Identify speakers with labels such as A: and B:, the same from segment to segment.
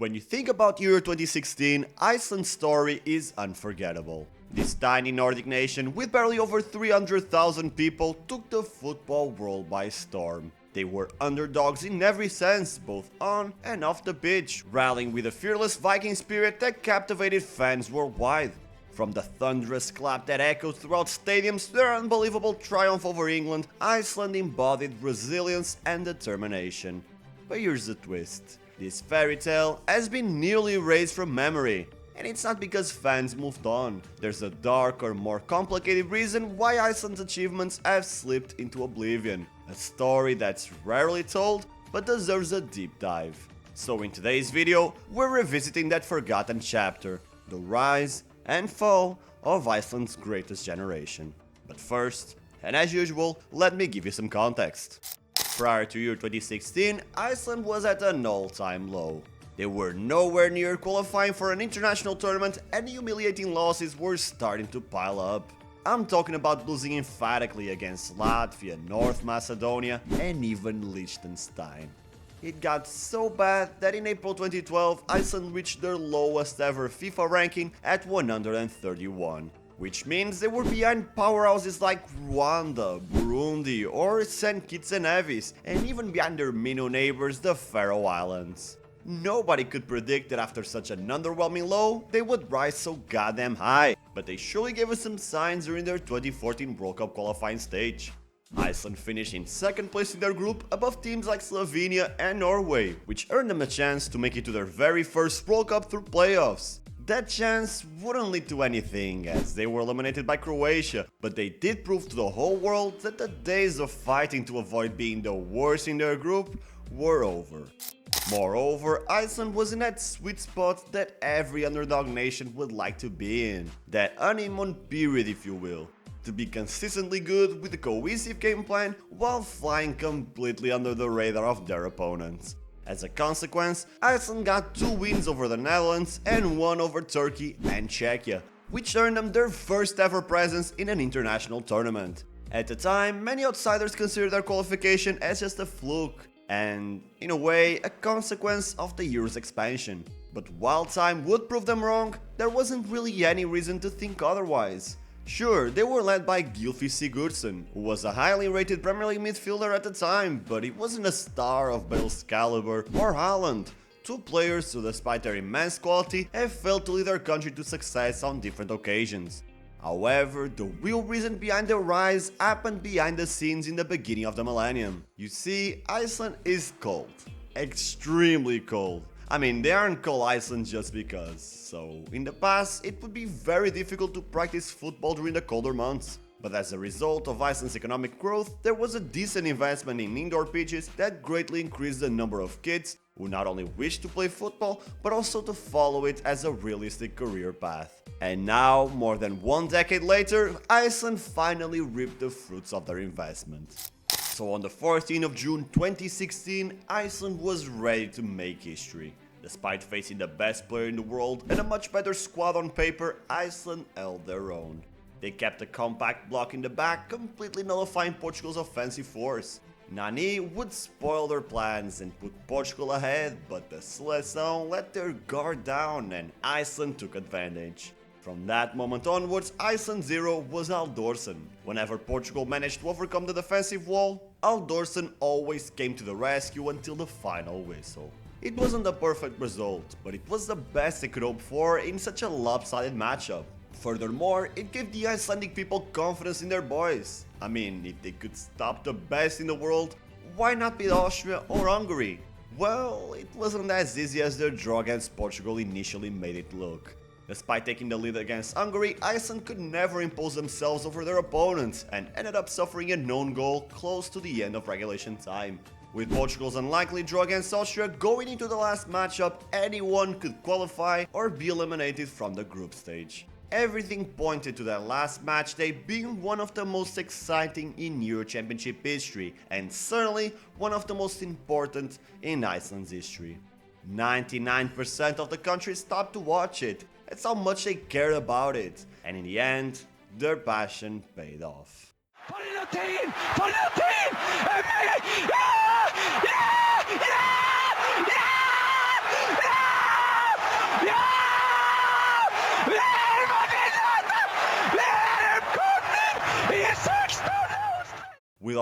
A: When you think about Euro 2016, Iceland's story is unforgettable. This tiny Nordic nation with barely over 300,000 people took the football world by storm. They were underdogs in every sense, both on and off the pitch, rallying with a fearless Viking spirit that captivated fans worldwide. From the thunderous clap that echoed throughout stadiums to their unbelievable triumph over England, Iceland embodied resilience and determination. But here's the twist. This fairy tale has been nearly erased from memory. And it's not because fans moved on. There's a darker, more complicated reason why Iceland's achievements have slipped into oblivion. A story that's rarely told, but deserves a deep dive. So in today's video, we're revisiting that forgotten chapter, the rise and fall of Iceland's greatest generation. But first, and as usual, let me give you some context. Prior to Euro 2016, Iceland was at an all-time low. They were nowhere near qualifying for an international tournament and humiliating losses were starting to pile up. I'm talking about losing emphatically against Latvia, North Macedonia and even Liechtenstein. It got so bad that in April 2012, Iceland reached their lowest ever FIFA ranking at 131. Which means they were behind powerhouses like Rwanda, Burundi or St. Kitts and Nevis, and even behind their minnow neighbors, the Faroe Islands. Nobody could predict that after such an underwhelming low, they would rise so goddamn high, but they surely gave us some signs during their 2014 World Cup qualifying stage. Iceland finished in second place in their group above teams like Slovenia and Norway, which earned them a chance to make it to their very first World Cup through playoffs. That chance wouldn't lead to anything as they were eliminated by Croatia, but they did prove to the whole world that the days of fighting to avoid being the worst in their group were over. Moreover, Iceland was in that sweet spot that every underdog nation would like to be in, that honeymoon period if you will, to be consistently good with a cohesive game plan while flying completely under the radar of their opponents. As a consequence, Iceland got 2 wins over the Netherlands and 1 over Turkey and Czechia, which earned them their first ever presence in an international tournament. At the time, many outsiders considered their qualification as just a fluke, and, in a way, a consequence of the Euro's expansion. But while time would prove them wrong, there wasn't really any reason to think otherwise. Sure, they were led by Gylfi Sigurdsson, who was a highly rated Premier League midfielder at the time, but he wasn't a star of Bale's caliber or Haaland, 2 players who despite their immense quality have failed to lead their country to success on different occasions. However, the real reason behind their rise happened behind the scenes in the beginning of the millennium. You see, Iceland is cold. Extremely cold. I mean, they aren't called Iceland just because, so in the past it would be very difficult to practice football during the colder months. But as a result of Iceland's economic growth, there was a decent investment in indoor pitches that greatly increased the number of kids who not only wished to play football, but also to follow it as a realistic career path. And now, more than 1 decade later, Iceland finally reaped the fruits of their investment. So on the 14th of June 2016, Iceland was ready to make history. Despite facing the best player in the world and a much better squad on paper, Iceland held their own. They kept a compact block in the back, completely nullifying Portugal's offensive force. Nani would spoil their plans and put Portugal ahead, but the Seleção let their guard down and Iceland took advantage. From that moment onwards, Iceland's hero was Halldórsson. Whenever Portugal managed to overcome the defensive wall, Halldórsson always came to the rescue until the final whistle. It wasn't a perfect result, but it was the best they could hope for in such a lopsided matchup. Furthermore, it gave the Icelandic people confidence in their boys. I mean, if they could stop the best in the world, why not beat Austria or Hungary? Well, it wasn't as easy as their draw against Portugal initially made it look. Despite taking the lead against Hungary, Iceland could never impose themselves over their opponents and ended up suffering a known goal close to the end of regulation time. With Portugal's unlikely draw against Austria going into the last matchup, anyone could qualify or be eliminated from the group stage. Everything pointed to that last match day being one of the most exciting in Euro Championship history and certainly one of the most important in Iceland's history. 99% of the country stopped to watch it. That's how much they cared about it. And in the end, their passion paid off.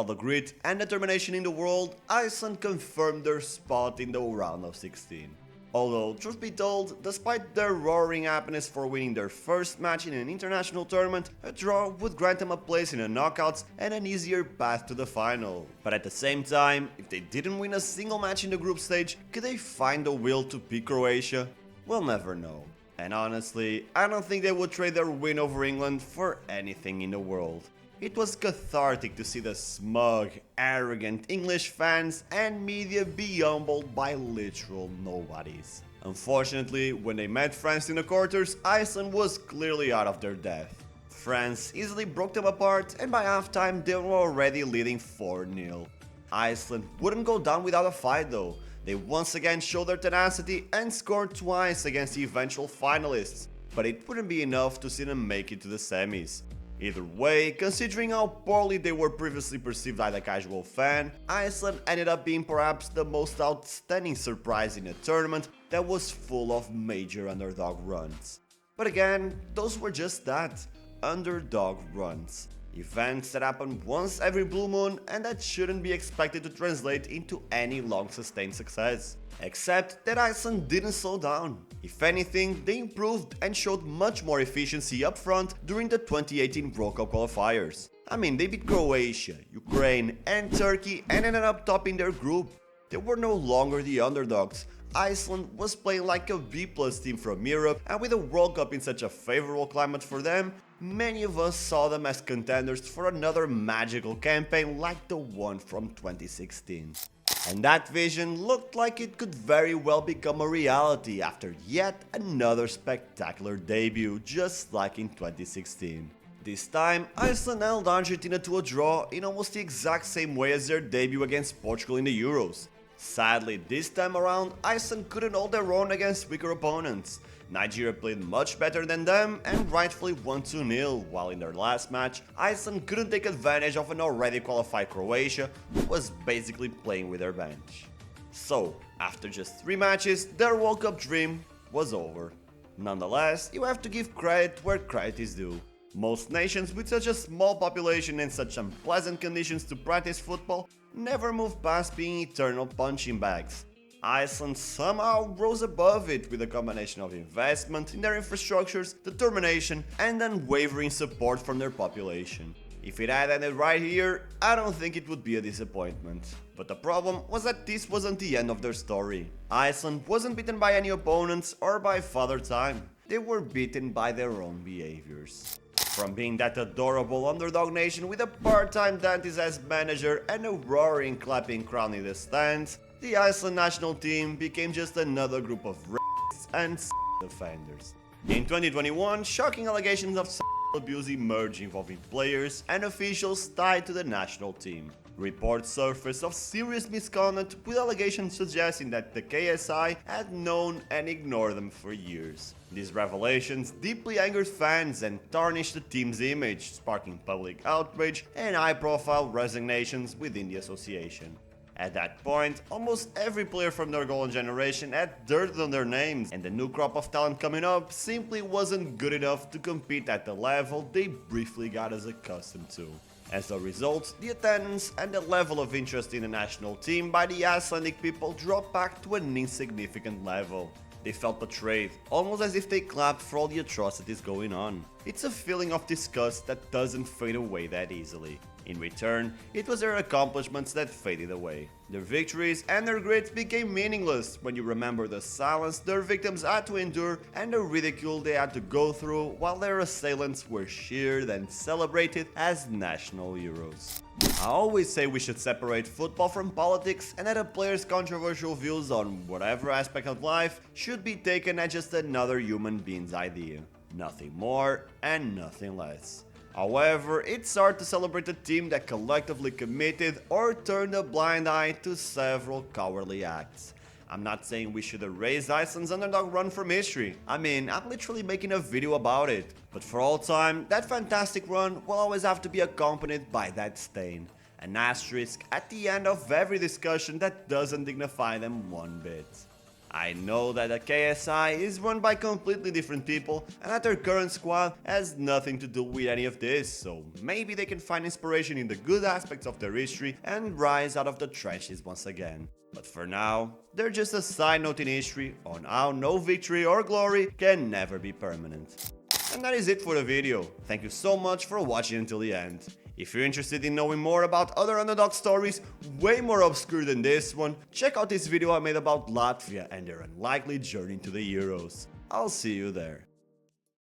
A: all the grit and determination in the world, Iceland confirmed their spot in the round of 16. Although, truth be told, despite their roaring happiness for winning their first match in an international tournament, a draw would grant them a place in the knockouts and an easier path to the final. But at the same time, if they didn't win a single match in the group stage, could they find the will to beat Croatia? We'll never know. And honestly, I don't think they would trade their win over England for anything in the world. It was cathartic to see the smug, arrogant English fans and media be humbled by literal nobodies. Unfortunately, when they met France in the quarters, Iceland was clearly out of their depth. France easily broke them apart, and by halftime they were already leading 4-0. Iceland wouldn't go down without a fight though. They once again showed their tenacity and scored twice against the eventual finalists, but it wouldn't be enough to see them make it to the semis. Either way, considering how poorly they were previously perceived by the casual fan, Iceland ended up being perhaps the most outstanding surprise in a tournament that was full of major underdog runs. But again, those were just that, underdog runs. Events that happen once every blue moon and that shouldn't be expected to translate into any long sustained success. Except that Iceland didn't slow down. If anything, they improved and showed much more efficiency up front during the 2018 World Cup qualifiers. I mean, they beat Croatia, Ukraine and Turkey and ended up topping their group. They were no longer the underdogs. Iceland was playing like a B-plus team from Europe, and with the World Cup in such a favorable climate for them, many of us saw them as contenders for another magical campaign like the one from 2016. And that vision looked like it could very well become a reality after yet another spectacular debut, just like in 2016. This time, Iceland held Argentina to a draw in almost the exact same way as their debut against Portugal in the Euros. Sadly, this time around, Iceland couldn't hold their own against weaker opponents. Nigeria played much better than them and rightfully won 2-0, while in their last match, Iceland couldn't take advantage of an already qualified Croatia, who was basically playing with their bench. So, after just 3 matches, their World Cup dream was over. Nonetheless, you have to give credit where credit is due. Most nations with such a small population and such unpleasant conditions to practice football never move past being eternal punching bags. Iceland somehow rose above it with a combination of investment in their infrastructures, determination, and unwavering support from their population. If it had ended right here, I don't think it would be a disappointment. But the problem was that this wasn't the end of their story. Iceland wasn't beaten by any opponents or by Father Time. They were beaten by their own behaviors. From being that adorable underdog nation with a part-time dentist as manager and a roaring clapping crowd in the stands, the Iceland national team became just another group of racists and offenders. In 2021, shocking allegations of sexual abuse emerged involving players and officials tied to the national team. Reports surfaced of serious misconduct, with allegations suggesting that the KSI had known and ignored them for years. These revelations deeply angered fans and tarnished the team's image, sparking public outrage and high-profile resignations within the association. At that point, almost every player from their golden generation had dirt on their names, and the new crop of talent coming up simply wasn't good enough to compete at the level they briefly got us accustomed to. As a result, the attendance and the level of interest in the national team by the Icelandic people dropped back to an insignificant level. They felt betrayed, almost as if they clapped for all the atrocities going on. It's a feeling of disgust that doesn't fade away that easily. In return, it was their accomplishments that faded away. Their victories and their grit became meaningless when you remember the silence their victims had to endure and the ridicule they had to go through while their assailants were cheered and celebrated as national heroes. I always say we should separate football from politics and that a player's controversial views on whatever aspect of life should be taken as just another human being's idea. Nothing more and nothing less. However, it's hard to celebrate a team that collectively committed or turned a blind eye to several cowardly acts. I'm not saying we should erase Iceland's underdog run from history. I mean, I'm literally making a video about it. But for all time, that fantastic run will always have to be accompanied by that stain. An asterisk at the end of every discussion that doesn't dignify them one bit. I know that the KSI is run by completely different people and that their current squad has nothing to do with any of this, so maybe they can find inspiration in the good aspects of their history and rise out of the trenches once again. But for now, they're just a side note in history on how no victory or glory can never be permanent. And that is it for the video. Thank you so much for watching until the end. If you're interested in knowing more about other underdog stories, way more obscure than this one, check out this video I made about Latvia and their unlikely journey to the Euros. I'll see you there.